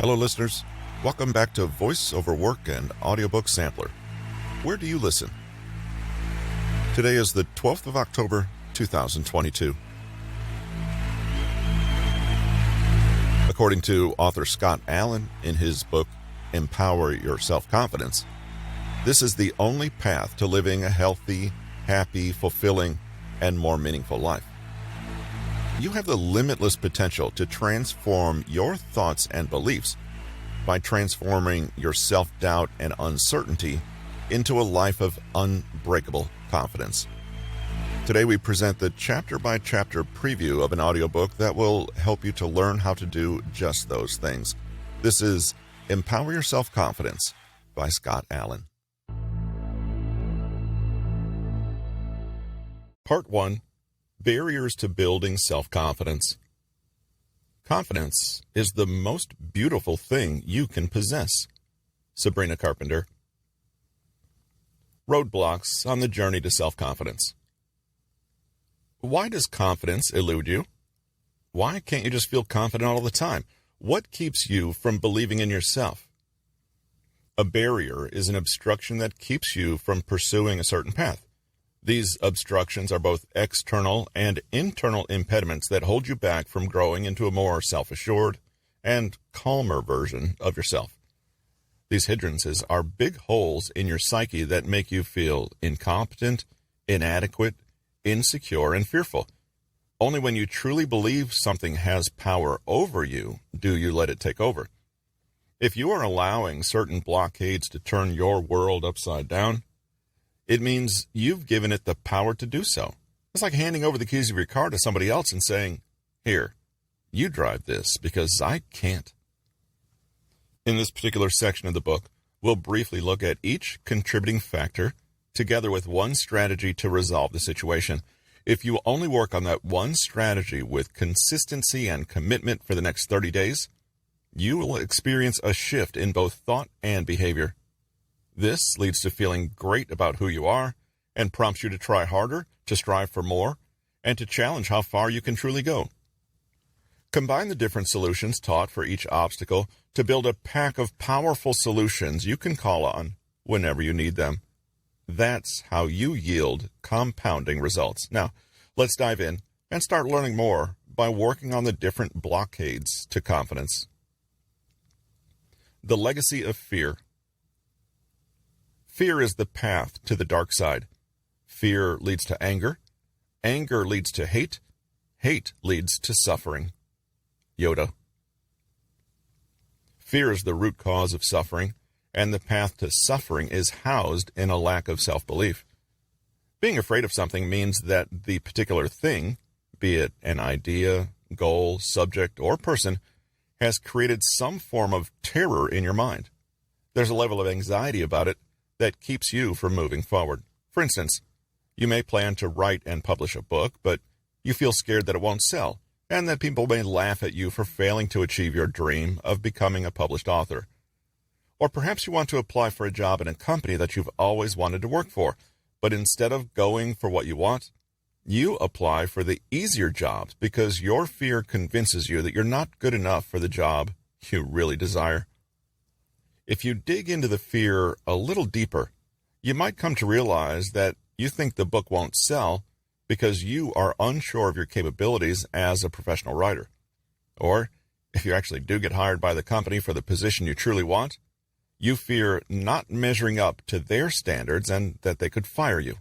Hello, listeners. Welcome back to Voice Over Work and Audiobook Sampler. Where do you listen? Today is the 12th of October, 2022. According to author Scott Allan in his book, Empower Your Self-Confidence, this is the only path to living a healthy, happy, fulfilling, and more meaningful life. You have the limitless potential to transform your thoughts and beliefs by transforming your self-doubt and uncertainty into a life of unbreakable confidence. Today we present the chapter-by-chapter preview of an audiobook that will help you to learn how to do just those things. This is Empower Your Self-Confidence by Scott Allan. Part 1. Barriers to Building Self-Confidence. Confidence is the most beautiful thing you can possess. Sabrina Carpenter. Roadblocks on the journey to self-confidence. Why does confidence elude you? Why can't you just feel confident all the time? What keeps you from believing in yourself? A barrier is an obstruction that keeps you from pursuing a certain path. These obstructions are both external and internal impediments that hold you back from growing into a more self-assured and calmer version of yourself. These hindrances are big holes in your psyche that make you feel incompetent, inadequate, insecure, and fearful. Only when you truly believe something has power over you do you let it take over. If you are allowing certain blockades to turn your world upside down, it means you've given it the power to do so. It's like handing over the keys of your car to somebody else and saying, "Here, you drive this because I can't." In this particular section of the book, we'll briefly look at each contributing factor together with one strategy to resolve the situation. If you only work on that one strategy with consistency and commitment for the next 30 days, you will experience a shift in both thought and behavior. This leads to feeling great about who you are and prompts you to try harder, to strive for more, and to challenge how far you can truly go. Combine the different solutions taught for each obstacle to build a pack of powerful solutions you can call on whenever you need them. That's how you yield compounding results. Now, let's dive in and start learning more by working on the different blockades to confidence. The legacy of fear. Fear is the path to the dark side. Fear leads to anger. Anger leads to hate. Hate leads to suffering. Yoda. Fear is the root cause of suffering, and the path to suffering is housed in a lack of self-belief. Being afraid of something means that the particular thing, be it an idea, goal, subject, or person, has created some form of terror in your mind. There's a level of anxiety about it that keeps you from moving forward. For instance, you may plan to write and publish a book, but you feel scared that it won't sell, and that people may laugh at you for failing to achieve your dream of becoming a published author. Or perhaps you want to apply for a job in a company that you've always wanted to work for, but instead of going for what you want, you apply for the easier jobs because your fear convinces you that you're not good enough for the job you really desire. If you dig into the fear a little deeper, you might come to realize that you think the book won't sell because you are unsure of your capabilities as a professional writer. Or, if you actually do get hired by the company for the position you truly want, you fear not measuring up to their standards and that they could fire you.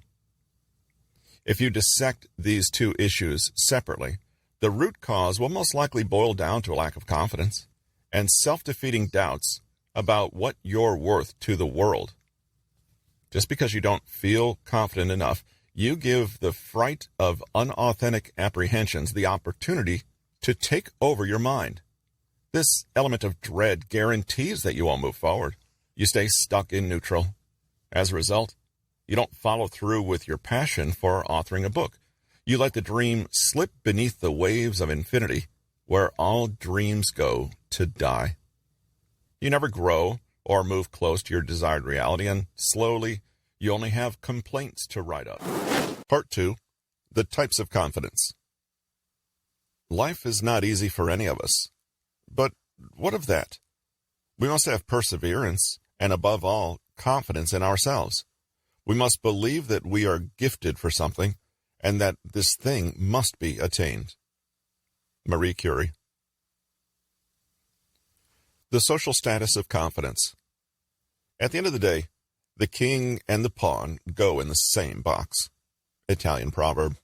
If you dissect these two issues separately, the root cause will most likely boil down to a lack of confidence and self-defeating doubts about what you're worth to the world. Just because you don't feel confident enough, you give the fright of unauthentic apprehensions the opportunity to take over your mind. This element of dread guarantees that you won't move forward. You stay stuck in neutral. As a result, you don't follow through with your passion for authoring a book. You let the dream slip beneath the waves of infinity, where all dreams go to die. You never grow or move close to your desired reality, and slowly you only have complaints to write up. Part 2. The types of confidence. Life is not easy for any of us. But what of that? We must have perseverance and, above all, confidence in ourselves. We must believe that we are gifted for something and that this thing must be attained. Marie Curie. The social status of confidence. At the end of the day, the king and the pawn go in the same box. Italian proverb.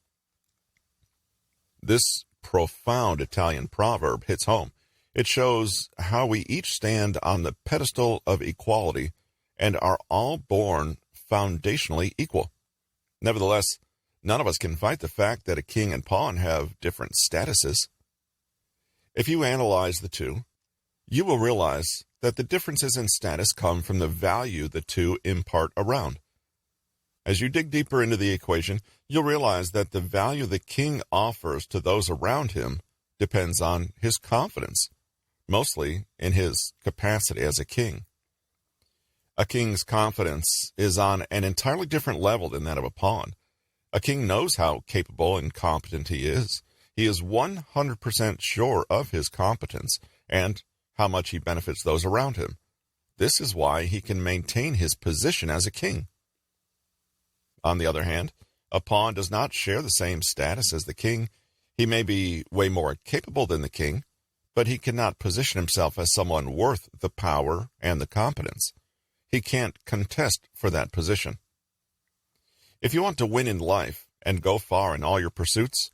This profound Italian proverb hits home. It shows how we each stand on the pedestal of equality and are all born foundationally equal. Nevertheless, none of us can fight the fact that a king and pawn have different statuses. If you analyze the two, you will realize that the differences in status come from the value the two impart around. As you dig deeper into the equation, you'll realize that the value the king offers to those around him depends on his confidence, mostly in his capacity as a king. A king's confidence is on an entirely different level than that of a pawn. A king knows how capable and competent he is. He is 100% sure of his competence and how much he benefits those around him. This is why he can maintain his position as a king. On the other hand, a pawn does not share the same status as the king. He may be way more capable than the king, but he cannot position himself as someone worth the power and the competence. He can't contest for that position. If you want to win in life and go far in all your pursuits,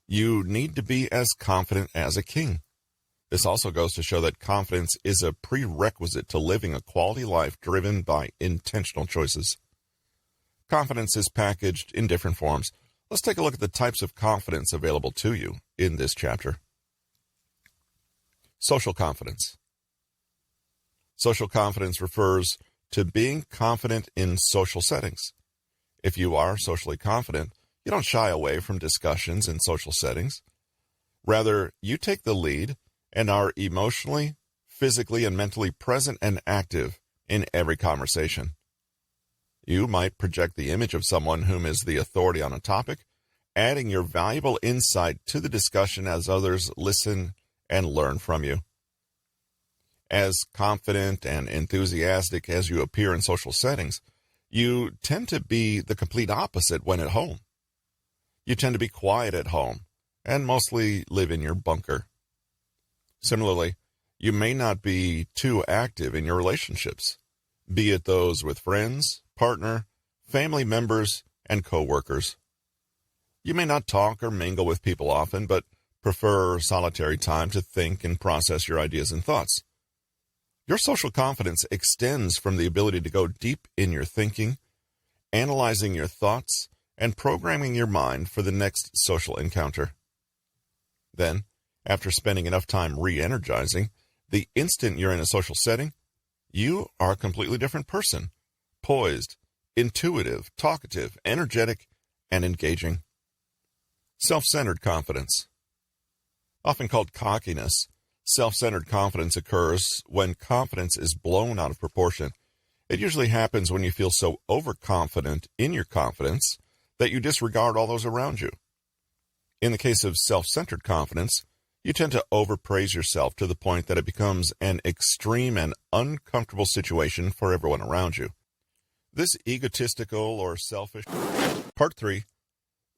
you need to be as confident as a king. This also goes to show that confidence is a prerequisite to living a quality life driven by intentional choices. Confidence is packaged in different forms. Let's take a look at the types of confidence available to you in this chapter. Social confidence. Social confidence refers to being confident in social settings. If you are socially confident, you don't shy away from discussions in social settings. Rather, you take the lead and are emotionally, physically, and mentally present and active in every conversation. You might project the image of someone whom is the authority on a topic, adding your valuable insight to the discussion as others listen and learn from you. As confident and enthusiastic as you appear in social settings, you tend to be the complete opposite when at home. You tend to be quiet at home and mostly live in your bunker. Similarly, you may not be too active in your relationships, be it those with friends, partner, family members, and co-workers. You may not talk or mingle with people often, but prefer solitary time to think and process your ideas and thoughts. Your social confidence extends from the ability to go deep in your thinking, analyzing your thoughts, and programming your mind for the next social encounter. Then, after spending enough time re-energizing, the instant you're in a social setting, you are a completely different person, poised, intuitive, talkative, energetic, and engaging. Self-centered confidence. Often called cockiness, self-centered confidence occurs when confidence is blown out of proportion. It usually happens when you feel so overconfident in your confidence that you disregard all those around you. In the case of self-centered confidence, you tend to overpraise yourself to the point that it becomes an extreme and uncomfortable situation for everyone around you. This egotistical or selfish... Part 3.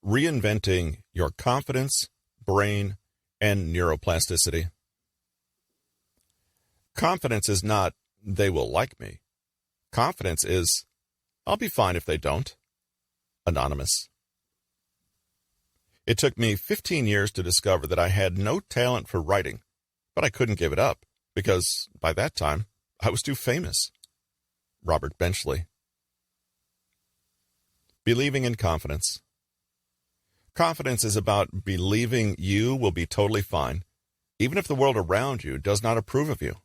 Reinventing your confidence, brain, and neuroplasticity. Confidence is not, they will like me. Confidence is, I'll be fine if they don't. Anonymous. It took me 15 years to discover that I had no talent for writing, but I couldn't give it up because, by that time, I was too famous. Robert Benchley. Believing in confidence. Confidence is about believing you will be totally fine, even if the world around you does not approve of you.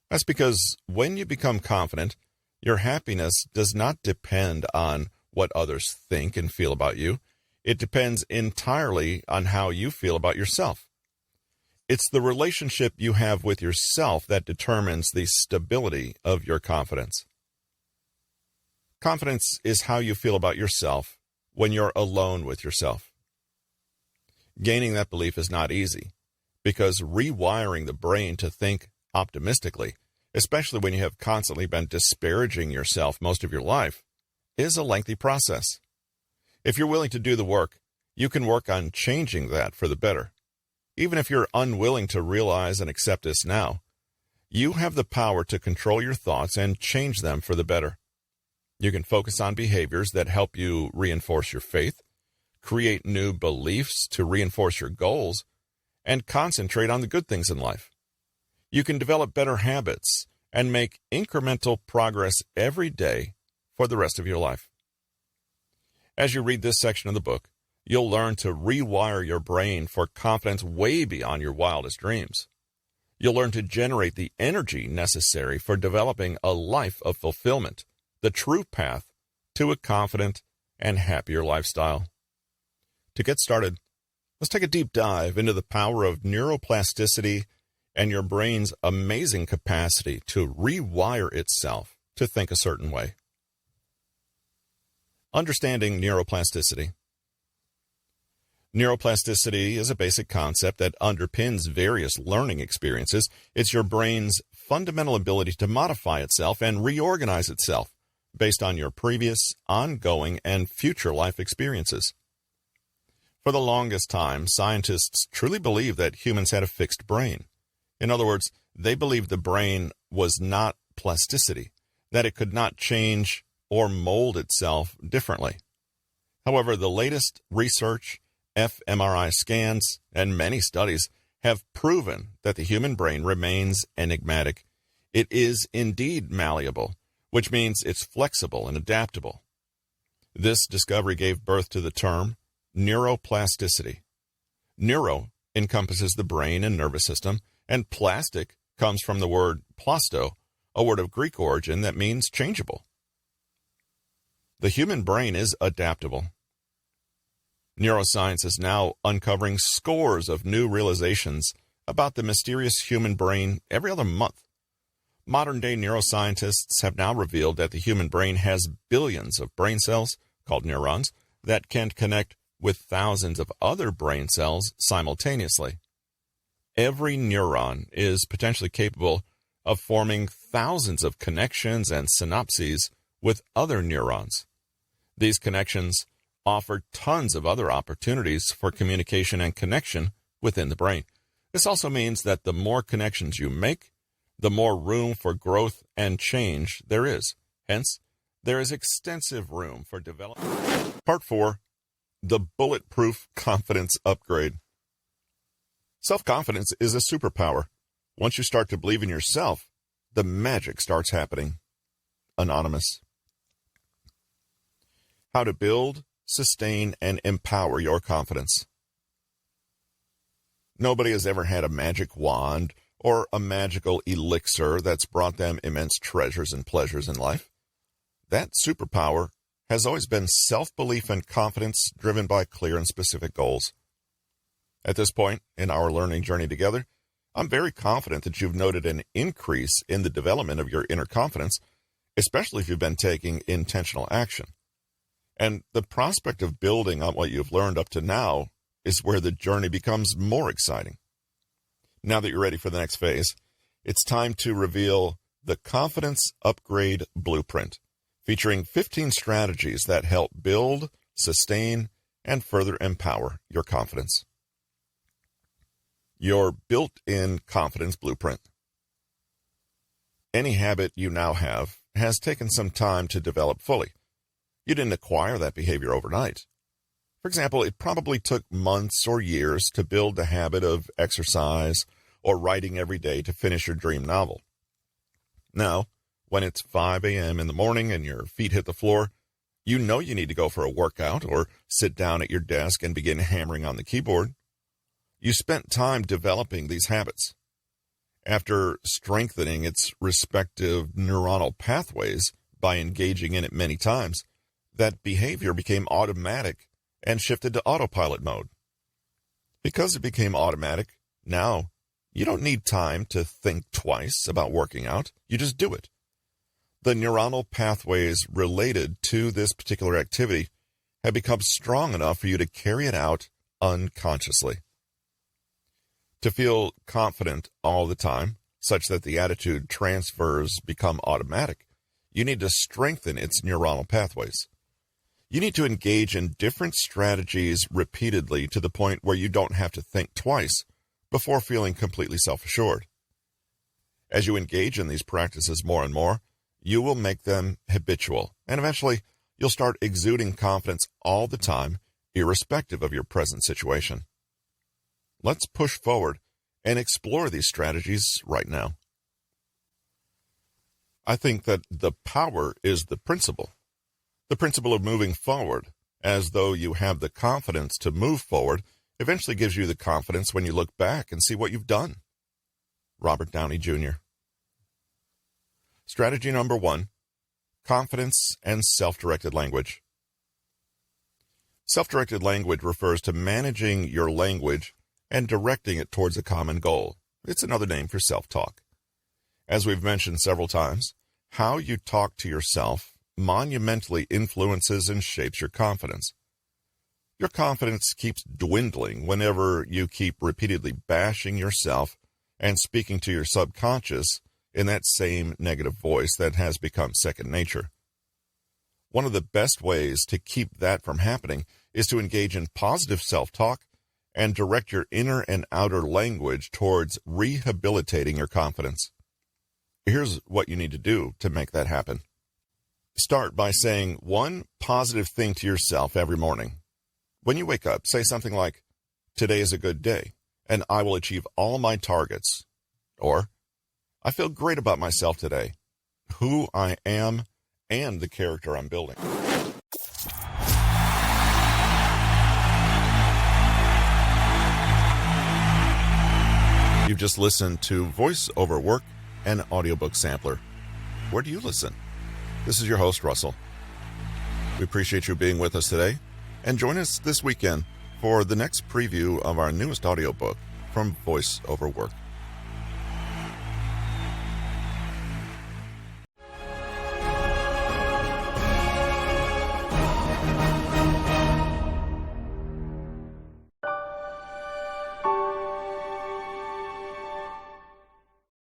That's because when you become confident, your happiness does not depend on what others think and feel about you. It depends entirely on how you feel about yourself. It's the relationship you have with yourself that determines the stability of your confidence. Confidence is how you feel about yourself when you're alone with yourself. Gaining that belief is not easy because rewiring the brain to think optimistically especially when you have constantly been disparaging yourself most of your life, is a lengthy process. If you're willing to do the work, you can work on changing that for the better. Even if you're unwilling to realize and accept this now, you have the power to control your thoughts and change them for the better. You can focus on behaviors that help you reinforce your faith, create new beliefs to reinforce your goals, and concentrate on the good things in life. You can develop better habits and make incremental progress every day for the rest of your life. As you read this section of the book, you'll learn to rewire your brain for confidence way beyond your wildest dreams. You'll learn to generate the energy necessary for developing a life of fulfillment, the true path to a confident and happier lifestyle. To get started, let's take a deep dive into the power of neuroplasticity and your brain's amazing capacity to rewire itself to think a certain way. Understanding neuroplasticity. Neuroplasticity is a basic concept that underpins various learning experiences. It's your brain's fundamental ability to modify itself and reorganize itself based on your previous, ongoing, and future life experiences. For the longest time, scientists truly believed that humans had a fixed brain. In other words, they believed the brain was not plasticity, that it could not change or mold itself differently. However, the latest research, fMRI scans, and many studies have proven that the human brain remains enigmatic. It is indeed malleable, which means it's flexible and adaptable. This discovery gave birth to the term neuroplasticity. Neuro encompasses the brain and nervous system, and plastic comes from the word plasto, a word of Greek origin that means changeable. The human brain is adaptable. Neuroscience is now uncovering scores of new realizations about the mysterious human brain every other month. Modern-day neuroscientists have now revealed that the human brain has billions of brain cells, called neurons, that can connect with thousands of other brain cells simultaneously. Every neuron is potentially capable of forming thousands of connections and synapses with other neurons. These connections offer tons of other opportunities for communication and connection within the brain. This also means that the more connections you make, the more room for growth and change there is. Hence, there is extensive room for development. Part 4, the Bulletproof Confidence Upgrade. Self-confidence is a superpower. Once you start to believe in yourself, the magic starts happening. Anonymous. How to build, sustain, and empower your confidence. Nobody has ever had a magic wand or a magical elixir that's brought them immense treasures and pleasures in life. That superpower has always been self-belief and confidence driven by clear and specific goals. At this point in our learning journey together, I'm very confident that you've noted an increase in the development of your inner confidence, especially if you've been taking intentional action. And the prospect of building on what you've learned up to now is where the journey becomes more exciting. Now that you're ready for the next phase, it's time to reveal the Confidence Upgrade Blueprint, featuring 15 strategies that help build, sustain, and further empower your confidence. Your built-in confidence blueprint. Any habit you now have has taken some time to develop fully. You didn't acquire that behavior overnight. For example, it probably took months or years to build the habit of exercise or writing every day to finish your dream novel. Now, when it's 5 a.m. in the morning and your feet hit the floor, you know you need to go for a workout or sit down at your desk and begin hammering on the keyboard. You spent time developing these habits. After strengthening its respective neuronal pathways by engaging in it many times, that behavior became automatic and shifted to autopilot mode. Because it became automatic, now you don't need time to think twice about working out. You just do it. The neuronal pathways related to this particular activity have become strong enough for you to carry it out unconsciously. To feel confident all the time, such that the attitude transfers become automatic, you need to strengthen its neuronal pathways. You need to engage in different strategies repeatedly to the point where you don't have to think twice before feeling completely self-assured. As you engage in these practices more and more, you will make them habitual, and eventually you'll start exuding confidence all the time, irrespective of your present situation. Let's push forward and explore these strategies right now. I think that the power is the principle of moving forward, as though you have the confidence to move forward, eventually gives you the confidence when you look back and see what you've done. Robert Downey Jr. Strategy number 1, confidence and self-directed language. Self-directed language refers to managing your language and directing it towards a common goal. It's another name for self-talk. As we've mentioned several times, how you talk to yourself monumentally influences and shapes your confidence. Your confidence keeps dwindling whenever you keep repeatedly bashing yourself and speaking to your subconscious in that same negative voice that has become second nature. One of the best ways to keep that from happening is to engage in positive self-talk and direct your inner and outer language towards rehabilitating your confidence. Here's what you need to do to make that happen. Start by saying one positive thing to yourself every morning. When you wake up, say something like, "Today is a good day, and I will achieve all my targets." Or, "I feel great about myself today, who I am, and the character I'm building." You've just listened to Voice Over Work, an audiobook sampler. Where do you listen? This is your host, Russell. We appreciate you being with us today, and join us this weekend for the next preview of our newest audiobook from Voice Over Work.